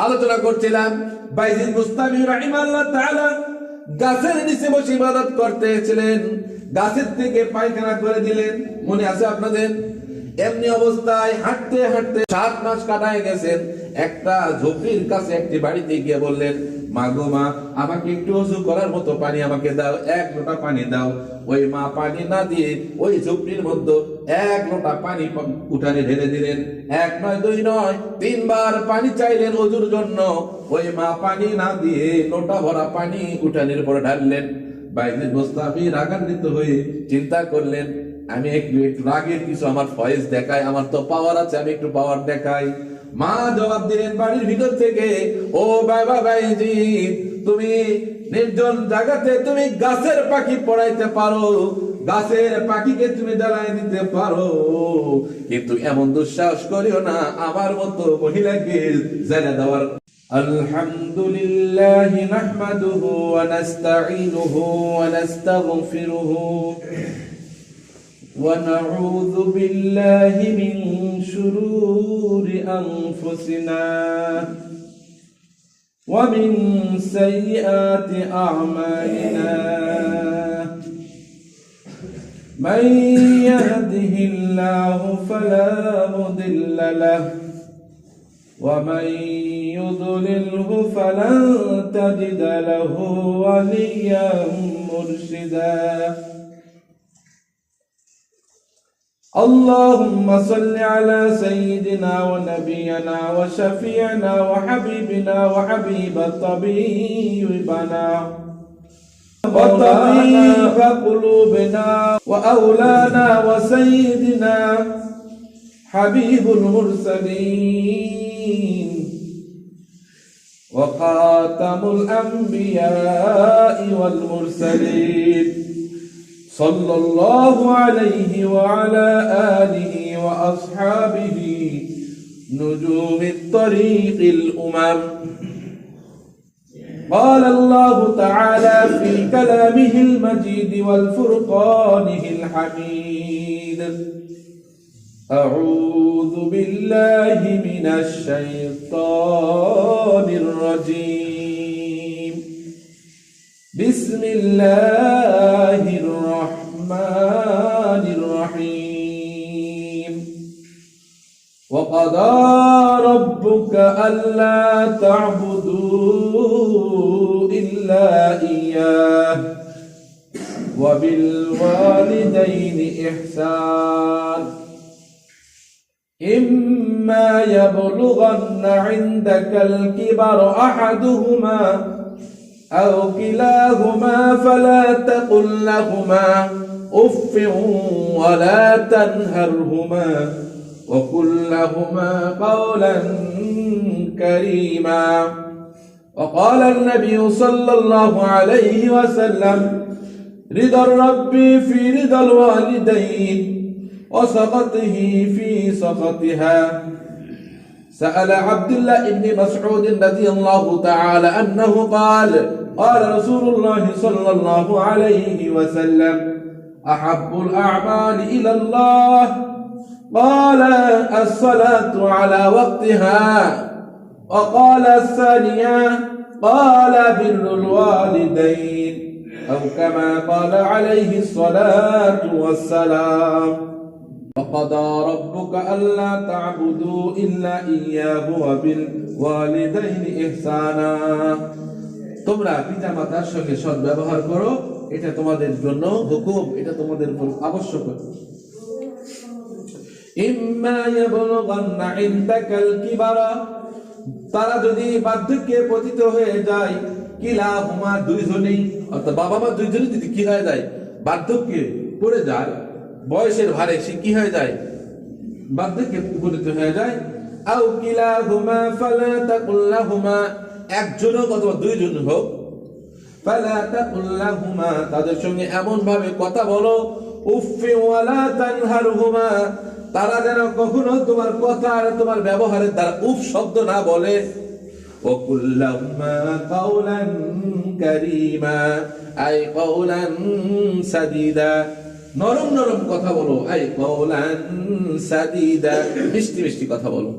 আলোচনা করছিলাম বাইজিদ বুস্তামি রাহিমাহুল্লাহ তাআলা গাছের নিচে বসে ইবাদত করতেছিলেন, গাছের থেকে পায়খানা করে দিলেন, মনে আছে আপনাদের? এমনি অবস্থায় হাঁটতে হাঁটতে 7 মাস কাটায় গেছেন। একটা ঝোপড়ির কাছে একটি বাড়িতে গিয়ে বললেন, মা গো মা, আমাকে একটু ওযু করার মতো পানি আমাকে দাও, 1 লোটা পানি দাও। ওই মা পানি না দিয়ে ওই ঝোপড়ির মধ্যে 1 লোটা পানি উঠানে ঢেলে দিলেন। 1 নয় 2 নয় 3 বার পানি চাইলেন ওযুর জন্য। ওই মা পানি না দিয়ে লোটা ভরা পানি উঠানের উপর ঢাললেন। বাইজিদ বুস্তামি রাগান্বিত হয়ে চিন্তা করলেন, আমি একটু রাগের কিছু আমার ফয়েজ দেখাই, আমার তো পাওয়ার আছে, আমি একটু পাওয়ার দেখাই। মা জবাব দিলেন বাড়ির ভিতর থেকে, ও বাবা বাইজিদ, তুমি নির্জন জায়গাতে তুমি গাছের পাখি পড়াইতে পারো, গাছের পাখিকে তুমি জ্বালায় দিতে পারো, কিন্তু এমন দুঃসাহস করিও না আমার মতো মহিলাকে জ্বালা দেওয়ার। আলহামদুলিল্লাহ নাহমাদুহু ওয়া নাস্তাঈনুহু ওয়া নাস্তাগফিরুহু ونعوذ بالله من شرور أنفسنا ومن سيئات أعمالنا من يهده الله فلا مضل له ومن يضلله فلن تجد له وليا مرشدا اللهم صل على سيدنا ونبينا وشفيعنا وحبيبنا وحبيب طبيبنا وطبيب قلوبنا وأولانا وسيدنا حبيب المرسلين وخاتم الأنبياء والمرسلين صلى الله عليه وعلى آله وأصحابه نجوم الطريق الأمم. قال الله تعالى في كلامه المجيد والفرقانه الحميد: أعوذ بالله من الشيطان الرجيم. بسم الله الرحمن الرحيم. وقضى ربك ألا تعبدوا إلا إياه وبالوالدين إحسان إما يبلغن عندك الكبر أحدهما أو كلاهما فلا تقل لهما أف ولا تنهرهما وقل لهما قولا كريما. وقال النبي صلى الله عليه وسلم: رضا الرب في رضا الوالدين وسخطه في سخطها. سأل عبد الله بن مسعود رضي الله تعالى عنه قال: قال رسول الله صلى الله عليه وسلم: أحب الأعمال إلى الله قال الصلاة على وقتها. وقال الثانية قال بر الوالدين، أو كما قال عليه الصلاة والسلام. وقضى ربك ألا تعبدوا إلا إياه وبالوالدين إحسانا. তোমরা পিতা মাতার সঙ্গে সৎ ব্যবহার করো, এটা তোমাদের জন্য হুকুম, এটা তোমাদের উপর আবশ্যক। ইম্মা ইয়াবলুগান্না ইনদাকাল কিবারা, তারা যদি বার্ধক্যে পতিত হয়ে যায়, কিলাহুমা, দুইজনেই, অর্থাৎ বাবা মা দুইজনেই যদি কি হয়ে যায়, বার্ধক্যে পড়ে যায়, বয়সের ভারে সে কি হয়ে যায়, বার্ধক্যে উপনীত হয়ে যায়। আও কিলাহুমা ফালা তাকুল লাহুমা, একজন হোক অথবা দুইজন হোক, ফালা তাকুল লাহুমা, তাদের সঙ্গে এমন ভাবে কথা বলো, উফফি ওয়ালা তানহারহুমা, তারা যেন কখনো তোমার কথা আর তোমার ব্যবহারের দ্বারা উফ শব্দ না বলে। ওয়াকুল লাহুমা কাওলান কারীমা, আই কাওলান সাদীদা, নরম নরম কথা বলো, আই কাওলান সাদীদা, মিষ্টি মিষ্টি কথা বলো।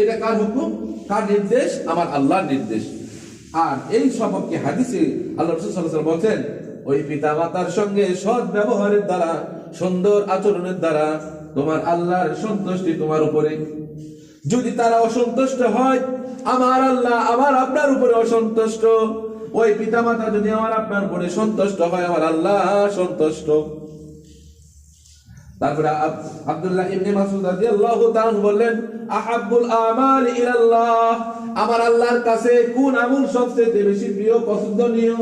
এটা কার হুকুম, কার নির্দেশ? আমার আল্লাহর নির্দেশ। আর এই সম্পর্কে হাদিসে আল্লাহ রাসূল সাল্লাল্লাহু আলাইহি ওয়াসাল্লাম বলেন, ওই পিতা মাতার সঙ্গে সৎ ব্যবহারের দ্বারা, সুন্দর আচরণের দ্বারা তোমার আল্লাহর সন্তুষ্টি তোমার উপরে। যদি তারা অসন্তুষ্ট হয়, আমার আল্লাহ আমার আপনার উপরে অসন্তুষ্ট। ওই পিতা মাতা যদি আমার আপনার উপরে সন্তুষ্ট হয়, আমার আল্লাহ সন্তুষ্ট। তারপরে আব্দুল্লাহ ইবনে মাসউদ রাদিয়াল্লাহু তাআলা বললেন, আহাব্বুল আমাল ইলাল্লাহ, আমার আল্লাহর কাছে কোন আমল সবচেয়ে বেশি প্রিয়, পছন্দনীয়?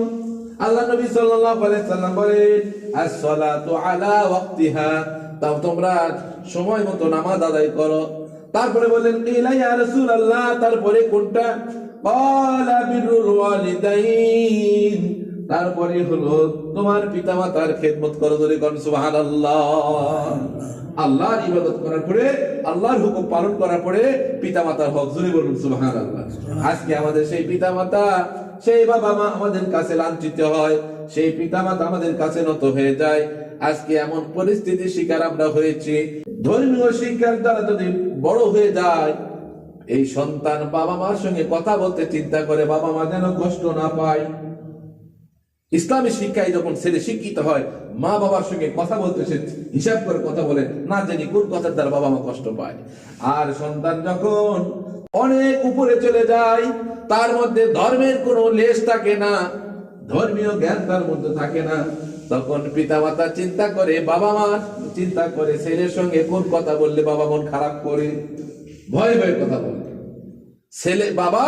আল্লাহ নবী সাল্লাল্লাহু আলাইহি সাল্লাম বলেন, as-salatu আলা ওয়াক্তিহা, তাও তোমরা সময় মতো নামাজ আদায় করো। তারপরে বললেন, ইলা ইয়া রাসূলুল্লাহ, তারপরে কোনটা? ক্বালা বিরুল ওয়ালিদাইন, তারপরে হলো তোমার পিতামাতার খেদমত করো। ধরে কোন সুবহানাল্লাহ। আল্লাহর ইবাদত করার পরে, আল্লাহর হুকুম পালন করার পরে পিতামাতার হক, জোরে বলুন সুবহানাল্লাহ। আজকে আমাদের সেই পিতামাতা, সেই বাবা মা আমাদের কাছে লাঞ্ছিত হয়, সেই পিতামাতা আমাদের কাছে নত হয়ে যায়। আজকে এমন পরিস্থিতির শিকার আমরা হয়েছি। ধর্মীয় শিক্ষার দ্বারা যদি বড় হয়ে যায়, এই সন্তান বাবা মার সঙ্গে কথা বলতে চিন্তা করে, বাবা মা যেন কষ্ট না পায়। ইসলামী শিক্ষায় যখন ছেলে শিক্ষিত হয়, মা বাবার সঙ্গে কথা বলতে সে হিসাব করে কথা বলে, না জানি কোন কথার দ্বারা বাবা মা কষ্ট পায়। আর সন্তান যখন অনেক উপরে চলে যায়, তার মধ্যে ধর্মের কোনো লেশ থাকে না, ধর্মীয় জ্ঞান তার মধ্যে থাকে না, তখন পিতা মাতা চিন্তা করে, বাবা মা চিন্তা করে, ছেলের সঙ্গে কোন কথা বললে বাবা মন খারাপ করে, ভয় ভয়ে কথা বলে। বাবা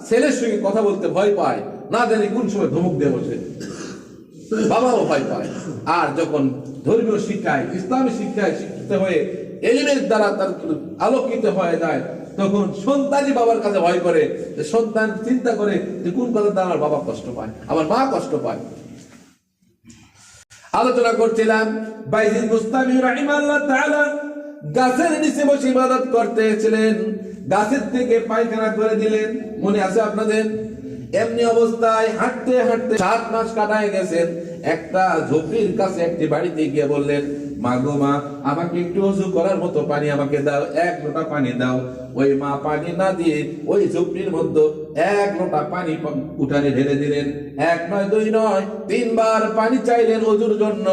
ছেলের সঙ্গে কথা বলতে ভয় পায়, না জানি কোন সময় ধমক দিয়ে বসে, বাবাও ভয় পায়। আর যখন ধর্মীয় শিক্ষায়, ইসলামী শিক্ষায় শিক্ষিত হয়ে, এলিমের দ্বারা তার আলোকিত হয়ে যায়, তখন সন্তানই বাবার কাছে ভয় করে। সন্তান চিন্তা করে যে কোন কথার দ্বারা আমার বাবা কষ্ট পায়, আমার মা কষ্ট পায়। আলোচনা করছিলাম, বাইজিদ বুস্তামি রাহিমাহুল্লাহ তাআলা গাছের নিচে বসে ইবাদত করতেছিলেন, গাছের থেকে পায়খানা করে দিলেন, মনে আছে আপনাদের? এমনি অবস্থায় হাঁটতে হাঁটতে 7 মাস কাটায় গেছেন। একটা ঝোপড়ির কাছে একটি বাড়িতে গিয়ে বললেন, মা গো মা, আমাকে একটু ওযু করার মতো পানি আমাকে দাও, 1 লোটা পানি দাও। ওই মা পানি না দিয়ে ওই ঝোপড়ির মধ্যে 1 লোটা পানি উঠানে ঢেলে দিলেন। 1 নয় 2 নয় 3 বার পানি চাইলেন ওযুর জন্য।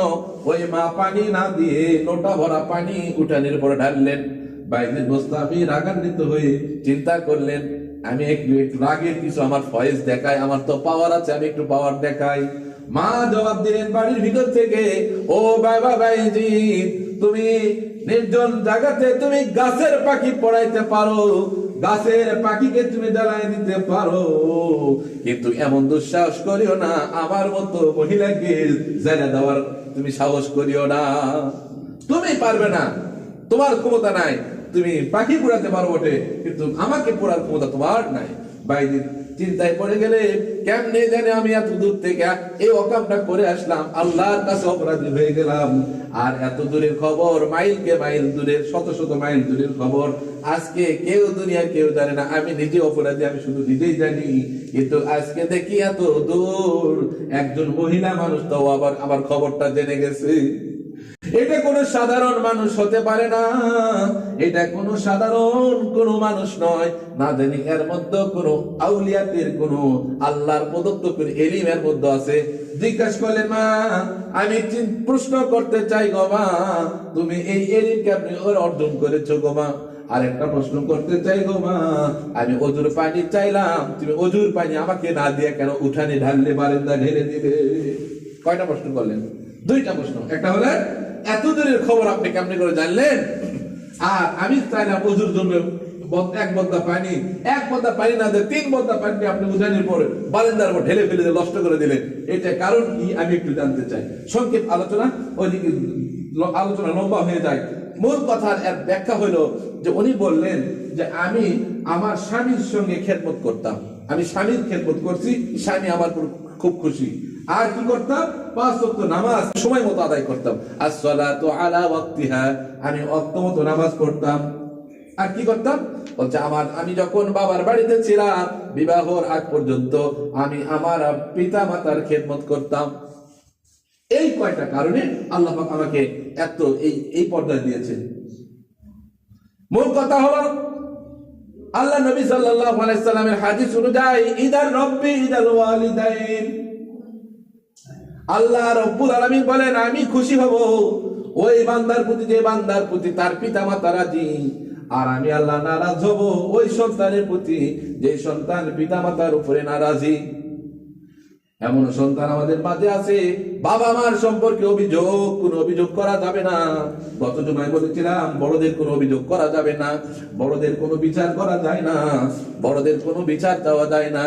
ওই মা পানি না দিয়ে লোটা ভরা পানি উঠানের উপর ঢাললেন। বাইজিদ বুস্তামি রাগান্বিত হয়ে চিন্তা করলেন, আমি একটু রাগের কিছু আমার ফয়েজ দেখাই, আমার তো পাওয়ার আছে, আমি একটু পাওয়ার দেখাই। মা জবাব দিলেন বাড়ির ভিতর থেকে, ও বাবা বাইজিদ, তুমি নির্জন জায়গাতে তুমি গাছের পাখি পড়াইতে পারো, গাছের পাখিকে তুমি জ্বালাই দিতে পারো, কিন্তু এমন দুঃসাহস করিও না, আমার মতো মহিলাকে জ্বালা দেওয়ার তুমি সাহস করিও না। তুমি পারবে না, তোমার ক্ষমতা নাই। তুমি পাখি পোড়াতে পারো বটে, কিন্তু আমাকে পোড়ার ক্ষমতা তোমার নাই। বাইজিদ চিন্তায় পড়ে গেলে, কেমনে জানে আমি এত দূর থেকে এই অকামটা করে আসলাম, আল্লাহর কাছে অপরাধী হয়ে গেলাম। আর এত দূরের খবর, মাইলকে মাইল দূরের, শত শত মাইল দূরের খবর আজকে কেউ দুনিয়ার কেউ জানে না। আমি নিজে অপরাধী, আমি শুধু নিজেই জানি। কিন্তু আজকে দেখি এত দূর একজন মহিলা মানুষ তো আবার খবরটা জেনে গেছে। এটা কোনো সাধারণ মানুষ হতে পারে না, এটা কোনো সাধারণ কোনো মানুষ নয়। না জানি এর মধ্যে কোনো আউলিয়াতের কোনো আল্লাহর প্রদত্ত কোনো এলিমের মধ্যে আছে। জিজ্ঞাসা করলেন, মা আমি প্রশ্ন করতে চাই গো মা, তুমি এই এলিমকে আপনি অর্জন করেছো গো মা? আর একটা প্রশ্ন করতে চাই গো মা, আমি ওযুর পানি চাইলাম, তুমি ওযুর পানি আমাকে না দিয়ে কেন উঠানে ঢাললে, বারান্দা ঢেলে দিলে? কয়টা প্রশ্ন করলেন? 2টা প্রশ্ন। একটা হলো এত দূরের খবর আপনি কেমনে করে জানলেন? আর আমি চাইলাম ওযুর জন্য 1 বদ্দা পানি, 1 বদ্দা পানি না দিয়ে 3 বদ্দা পানি আপনি উঠানের পরে বারান্দার উপর ঢেলে ফেলে নষ্ট করে দিলেন। এটা কারণ কি আমি একটু জানতে চাই। সংক্ষেপ আলোচনা, ওইদিকে আলোচনা লম্বা হয়ে যায়। মূল কথার এর ব্যাখ্যা হলো যে উনি বললেন যে আমি আমার স্বামীর সঙ্গে খেদমত করতাম, আমি স্বামীর খেদমত করছি, স্বামী আমার খুব খুশি। আর কি করতাম? 5 ওয়াক্ত নামাজ সময় মতো আদায় করতাম। as-salatu ala waqtiha, আমি ওয়াক্ত মতো নামাজ পড়তাম। আর কি করতাম? বলছে আমি যখন বাবার বাড়িতে ছিলাম, বিবাহর আগ পর্যন্ত আমি আমার পিতা মাতার খেদমত করতাম। এই কয়টা কারণে আল্লাহ পাক আমাকে এত এই পর্দা দিয়েছেন। মূল কথা হলো আল্লাহ নবী সাল্লাল্লাহু আলাইহি সাল্লামের হাদিস অনুযায়ী ইদার রব্বি ইদাল ওয়ালিদাইন, আল্লাহ রব্বুল আলামিন বলেন আমি খুশি হব ওই বান্দার প্রতি যে বান্দার প্রতি তার পিতামাতা রাজি, আর আমি আল্লাহ নারাজ হব ওই সন্তানের প্রতি যে সন্তান পিতামাতার উপরে নারাজি। এমন সন্তান আমাদের মাঝে আছে, বাবা মার সম্পর্কে কোনো অভিযোগ করা যাবে না। গত জুমায় বলেছিলাম বড়দের কোনো অভিযোগ করা যাবে না, বড়দের কোনো বিচার করা যায় না, বড়দের কোনো বিচার দেওয়া যায় না।